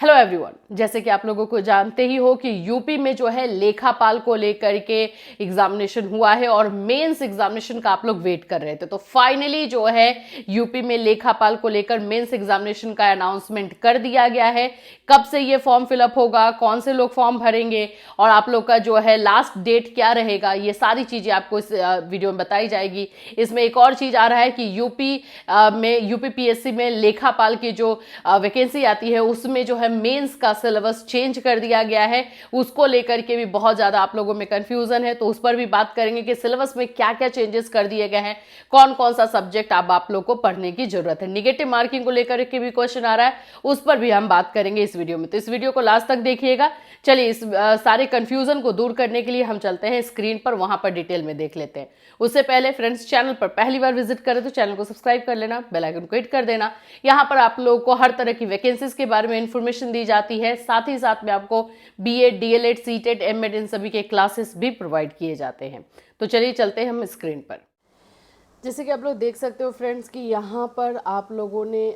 Hello everyone, जैसे कि आप लोगों को जानते ही हो कि यूपी में जो है लेखापाल को लेकर के एग्जामिनेशन हुआ है और मेंस एग्जामिनेशन का आप लोग वेट कर रहे थे। तो फाइनली जो है यूपी में लेखापाल को लेकर मेंस एग्जामिनेशन का अनाउंसमेंट कर दिया गया है। कब से ये फॉर्म फिलअप होगा, कौन से लोग फॉर्म भरेंगे और आप लोग का जो है लास्ट डेट क्या रहेगा, ये सारी चीजें आपको इस वीडियो में बताई जाएगी। इसमें एक और चीज आ रहा है कि यूपी पीएससी में लेखापाल की जो वैकेंसी आती है उसमें जो है मेंस का सिलेबस चेंज कर दिया गया है। उसको लेकर के भी बहुत ज्यादा आप लोगों में कंफ्यूजन है, तो उस पर भी बात करेंगे कि सिलेबस में क्या क्या चेंजेस कर दिए गए हैं, कौन कौन सा सब्जेक्ट अब आप लोग को पढ़ने की जरूरत है। निगेटिव मार्किंग को लेकर के भी क्वेश्चन आ रहा है, उस पर भी हम बात करेंगे इस वीडियो में, तो इस वीडियो को लास्ट तक देखिएगा। चलिए इस सारे कंफ्यूजन को दूर करने के लिए हम चलते हैं स्क्रीन पर, वहां पर डिटेल में देख लेते हैं। उससे पहले फ्रेंड्स, चैनल पर पहली बार विजिट करें तो चैनल को सब्सक्राइब कर लेना, बेल आइकन को हिट कर देना। यहाँ पर आप लोगों को हर तरह की वैकेंसीज के बारे में इंफॉर्मेशन दी जाती है, साथ ही साथ में आपको बीएड, डीएलएड, सीटेट, एमएड इन सभी के क्लासेस भी प्रोवाइड किए जाते हैं। तो चलिए चलते हैं हम स्क्रीन पर। जैसे कि आप लोग देख सकते हो फ्रेंड्स कि यहाँ पर आप लोगों ने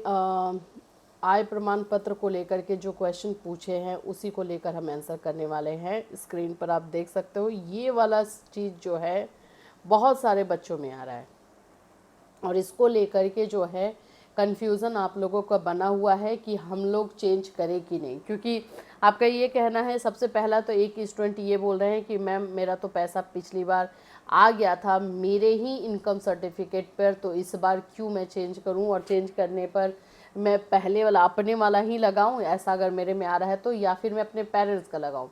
आय प्रमाण पत्र को लेकर के जो क्वेश्चन पूछे हैं उसी को लेकर हम आंसर करने वाले हैं। स्क्रीन पर आप देख सकते हो ये वाला चीज़ जो है बहुत सारे बच्चों में आ रहा है और इसको लेकर के जो है कन्फ्यूज़न आप लोगों का बना हुआ है कि हम लोग चेंज करें कि नहीं, क्योंकि आपका ये कहना है। सबसे पहला तो एक स्टूडेंट ये बोल रहे हैं कि मैम मेरा तो पैसा पिछली बार आ गया था मेरे ही इनकम सर्टिफिकेट पर, तो इस बार क्यों मैं चेंज करूं और चेंज करने पर मैं पहले वाला अपने वाला ही लगाऊं, ऐसा अगर मेरे में आ रहा है तो, या फिर मैं अपने पेरेंट्स का लगाऊं।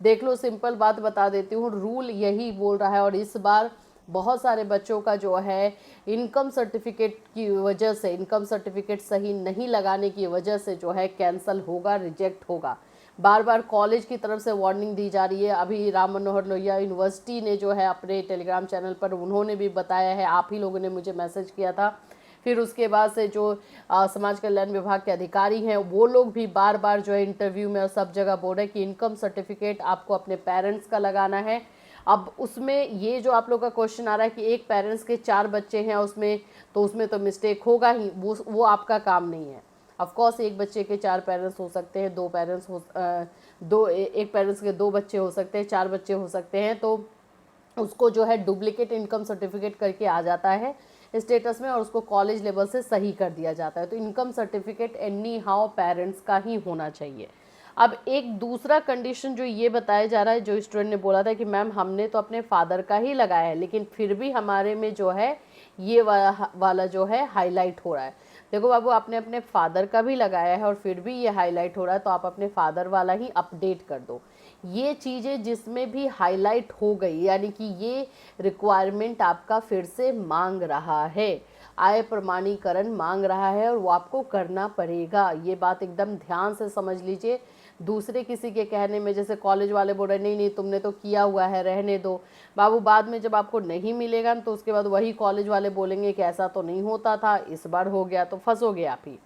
देख लो, सिंपल बात बता देती हूँ, रूल यही बोल रहा है। और इस बार बहुत सारे बच्चों का जो है इनकम सर्टिफिकेट की वजह से, इनकम सर्टिफिकेट सही नहीं लगाने की वजह से जो है कैंसिल होगा, रिजेक्ट होगा। बार बार कॉलेज की तरफ से वार्निंग दी जा रही है। अभी राम मनोहर लोहिया यूनिवर्सिटी ने जो है अपने टेलीग्राम चैनल पर उन्होंने भी बताया है, आप ही लोगों ने मुझे मैसेज किया था। फिर उसके बाद से जो समाज कल्याण विभाग के अधिकारी हैं वो लोग भी बार बार जो है इंटरव्यू में और सब जगह बोल रहे हैं कि इनकम सर्टिफिकेट आपको अपने पेरेंट्स का लगाना है। अब उसमें ये जो आप लोग का क्वेश्चन आ रहा है कि एक पेरेंट्स के 4 बच्चे हैं उसमें तो मिस्टेक होगा ही, वो आपका काम नहीं है। ऑफ कोर्स एक बच्चे के 4 पेरेंट्स हो सकते हैं, एक पेरेंट्स के 2 बच्चे हो सकते हैं, 4 बच्चे हो सकते हैं, तो उसको जो है डुप्लीकेट इनकम सर्टिफिकेट करके आ जाता है स्टेटस में और उसको कॉलेज लेवल से सही कर दिया जाता है। तो income certificate any how parents का ही होना चाहिए। अब एक दूसरा कंडीशन जो ये बताया जा रहा है, जो स्टूडेंट ने बोला था कि मैम हमने तो अपने फादर का ही लगाया है लेकिन फिर भी हमारे में जो है ये वाला जो है हाईलाइट हो रहा है। देखो बाबू, आपने अपने फादर का भी लगाया है और फिर भी ये हाईलाइट हो रहा है, तो आप अपने फादर वाला ही अपडेट कर दो। ये चीज़ें जिसमें भी हाईलाइट हो गई, यानी कि ये रिक्वायरमेंट आपका फिर से मांग रहा है, आय प्रमाणीकरण मांग रहा है और वो आपको करना पड़ेगा। ये बात एकदम ध्यान से समझ लीजिए। दूसरे किसी के कहने में, जैसे कॉलेज वाले बोल रहे नहीं नहीं तुमने तो किया हुआ है, रहने दो बाबू, बाद में जब आपको नहीं मिलेगा तो उसके बाद वही कॉलेज वाले बोलेंगे कि ऐसा तो नहीं होता था, इस बार हो गया, तो फंसोगे आप ही।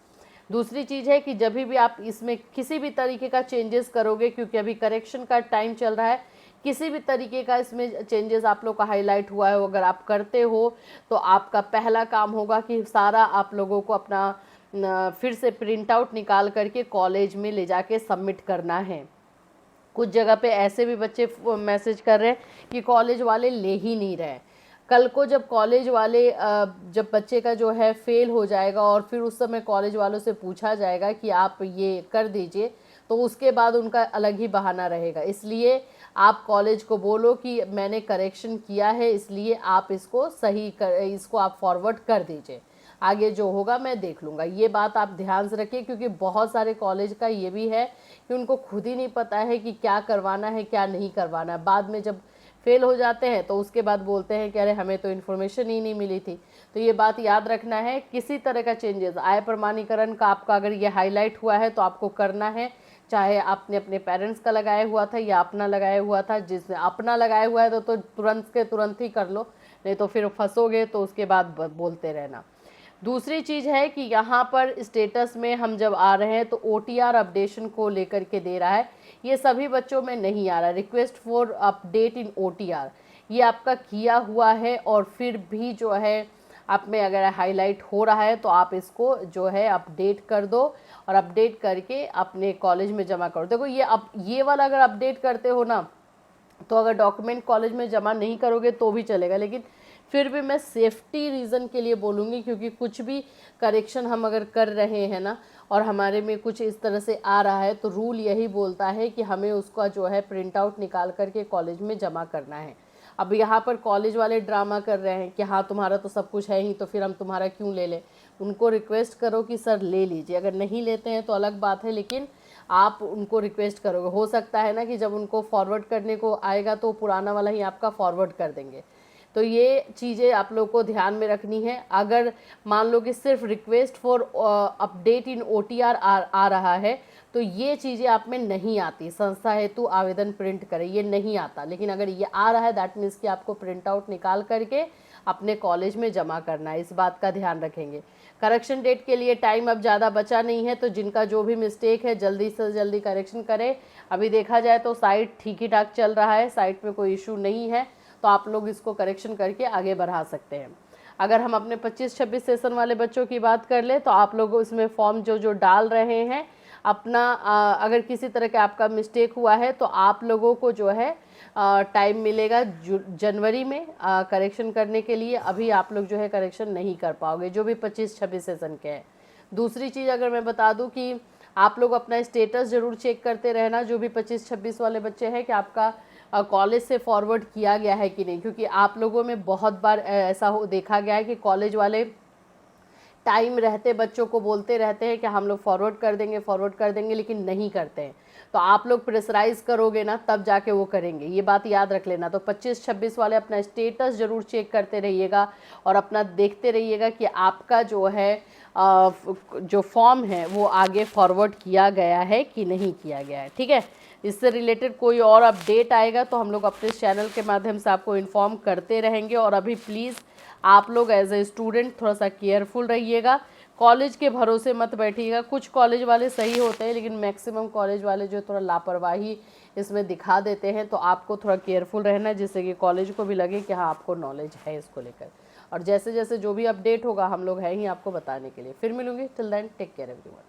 दूसरी चीज़ है कि जब भी आप इसमें किसी भी तरीके का चेंजेस करोगे, क्योंकि अभी करेक्शन का टाइम चल रहा है, किसी भी तरीके का इसमें चेंजेस आप लोग का हाईलाइट हुआ है अगर आप करते हो तो आपका पहला काम होगा कि सारा आप लोगों को अपना फिर से प्रिंट आउट निकाल करके कॉलेज में ले जाके सबमिट करना है। कुछ जगह पे ऐसे भी बच्चे मैसेज कर रहे हैं कि कॉलेज वाले ले ही नहीं रहे। कल को जब कॉलेज वाले जब बच्चे का जो है फेल हो जाएगा और फिर उस समय कॉलेज वालों से पूछा जाएगा कि आप ये कर दीजिए, तो उसके बाद उनका अलग ही बहाना रहेगा। इसलिए आप कॉलेज को बोलो कि मैंने करेक्शन किया है, इसलिए आप इसको आप फॉरवर्ड कर दीजिए, आगे जो होगा मैं देख लूँगा। ये बात आप ध्यान से रखिए, क्योंकि बहुत सारे कॉलेज का ये भी है कि उनको खुद ही नहीं पता है कि क्या करवाना है क्या नहीं करवाना है। बाद में जब फेल हो जाते हैं तो उसके बाद बोलते हैं कि अरे हमें तो इन्फॉर्मेशन ही नहीं मिली थी। तो ये बात याद रखना है, किसी तरह का चेंजेस आय प्रमाणीकरण का आपका अगर ये हाईलाइट हुआ है तो आपको करना है, चाहे आपने अपने पेरेंट्स का लगाया हुआ था या अपना लगाया हुआ था। जिसने अपना लगाया हुआ है तो तुरंत के तुरंत ही कर लो, नहीं तो फिर फंसोगे तो उसके बाद बोलते रहना। दूसरी चीज़ है कि यहाँ पर स्टेटस में हम जब आ रहे हैं तो OTR अपडेशन को लेकर के दे रहा है, ये सभी बच्चों में नहीं आ रहा। Request for update in OTR ये आपका किया हुआ है और फिर भी जो है आप में अगर हाईलाइट हो रहा है तो आप इसको जो है अपडेट कर दो और अपडेट करके अपने कॉलेज में जमा करो। देखो ये वाला अगर अपडेट करते हो ना, तो अगर डॉक्यूमेंट कॉलेज में जमा नहीं करोगे तो भी चलेगा, लेकिन फिर भी मैं सेफ्टी रीज़न के लिए बोलूँगी, क्योंकि कुछ भी करेक्शन हम अगर कर रहे हैं ना और हमारे में कुछ इस तरह से आ रहा है, तो रूल यही बोलता है कि हमें उसका जो है प्रिंट आउट निकाल करके कॉलेज में जमा करना है। अब यहाँ पर कॉलेज वाले ड्रामा कर रहे हैं कि हाँ तुम्हारा तो सब कुछ है ही, तो फिर हम तुम्हारा क्यों ले लें। उनको रिक्वेस्ट करो कि सर ले लीजिए, अगर नहीं लेते हैं तो अलग बात है, लेकिन आप उनको रिक्वेस्ट करोगे। हो सकता है ना कि जब उनको फॉरवर्ड करने को आएगा तो पुराना वाला ही आपका फॉरवर्ड कर देंगे। तो ये चीज़ें आप लोग को ध्यान में रखनी है। अगर मान लो कि सिर्फ request for update in OTR आ रहा है, तो ये चीज़ें आप में नहीं आती। संस्था हेतु आवेदन प्रिंट करें, ये नहीं आता। लेकिन अगर ये आ रहा है दैट मीन्स कि आपको प्रिंट आउट निकाल करके अपने कॉलेज में जमा करना है, इस बात का ध्यान रखेंगे। करेक्शन डेट के लिए टाइम अब ज़्यादा बचा नहीं है, तो जिनका जो भी मिस्टेक है जल्दी से जल्दी करेक्शन करें। अभी देखा जाए तो साइट ठीक ही ठाक चल रहा है, साइट में कोई इशू नहीं है, तो आप लोग इसको करेक्शन करके आगे बढ़ा सकते हैं। अगर हम अपने 25-26 सेशन वाले बच्चों की बात कर ले, तो आप लोग इसमें फॉर्म जो डाल रहे हैं अपना, अगर किसी तरह का आपका मिस्टेक हुआ है तो आप लोगों को जो है टाइम मिलेगा जनवरी में करेक्शन करने के लिए। अभी आप लोग जो है करेक्शन नहीं कर पाओगे, जो भी 25-26 सेशन के हैं। दूसरी चीज़ अगर मैं बता दूं कि आप लोग अपना स्टेटस ज़रूर चेक करते रहना, जो भी 25-26 वाले बच्चे हैं, कि आपका कॉलेज से फॉरवर्ड किया गया है कि नहीं। क्योंकि आप लोगों में बहुत बार ऐसा देखा गया है कि कॉलेज वाले टाइम रहते बच्चों को बोलते रहते हैं कि हम लोग फॉरवर्ड कर देंगे, लेकिन नहीं करते हैं। तो आप लोग प्रेशराइज करोगे ना तब जाके वो करेंगे, ये बात याद रख लेना। तो 25-26 वाले अपना स्टेटस ज़रूर चेक करते रहिएगा और अपना देखते रहिएगा कि आपका जो है जो फॉर्म है वो आगे फॉरवर्ड किया गया है कि नहीं किया गया है। ठीक है, इससे रिलेटेड कोई और अपडेट आएगा तो हम लोग अपने चैनल के माध्यम से आपको इन्फॉर्म करते रहेंगे। और अभी प्लीज़ आप लोग एज ए स्टूडेंट थोड़ा सा केयरफुल रहिएगा, कॉलेज के भरोसे मत बैठिएगा। कुछ कॉलेज वाले सही होते हैं, लेकिन मैक्सिमम कॉलेज वाले जो थोड़ा लापरवाही इसमें दिखा देते हैं, तो आपको थोड़ा केयरफुल रहना है, जिससे कि कॉलेज को भी लगे कि हाँ आपको नॉलेज है इसको लेकर। और जैसे जैसे जो भी अपडेट होगा हम लोग हैं ही आपको बताने के लिए। फिर मिलूंगी, till then take care everyone.